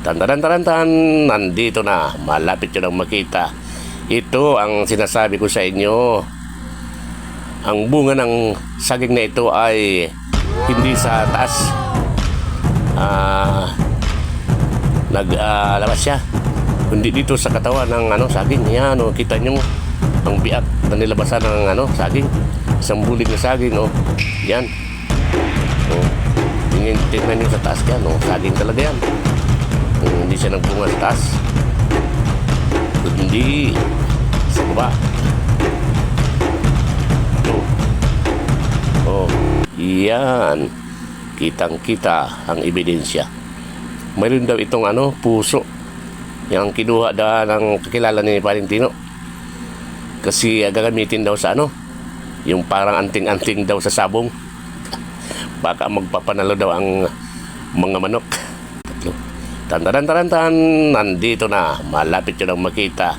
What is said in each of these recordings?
Tan, nandito na. Malapit nyo nang makita. Ito ang sinasabi ko sa inyo. Ang bunga ng saging na ito ay hindi sa taas. Naglabas siya. Kundi dito sa katawan ng saging. Yan, kita nyo ang biak na nilabasan ng saging. Isang bulig na saging. Yan. Tingnan nyo sa taas yan. Saging talaga yan. Hindi siya nagbunga sa taas, hindi sa baba. Yan, kitang kita ang ebidensya. Mayroon daw itong puso yung kinuha daw ng kakilala ni Valentino, kasi gagamitin daw sa yung parang anting-anting daw sa sabong. Baka magpapanalo daw ang mga manok. Tan, nandito na. Malapit nyo nang makita.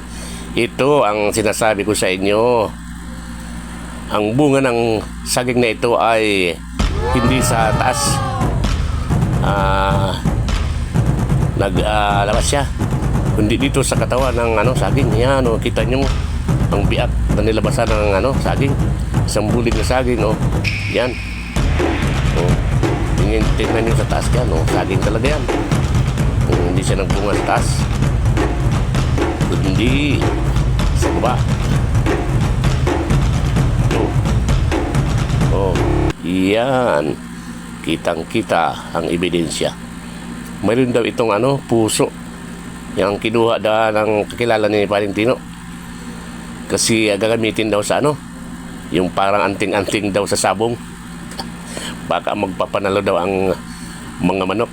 Ito ang sinasabi ko sa inyo. Ang bunga ng saging na ito ay hindi sa taas. Naglabas siya. Kundi dito sa katawan ng saging. Yan, kita nyo ang biak na nilabasan ng saging. Isang bulig na saging. Yan. Tingnan nyo sa taas yan. Saging talaga yan. Hindi siya nagbunga sa taas, hindi sa baba. Yan, kitang kita ang ebidensya. Mayroon daw itong puso yung kinuha daw ng kakilala ni Valentino, kasi gagamitin daw sa yung parang anting-anting daw sa sabong. Baka magpapanalo daw ang mga manok.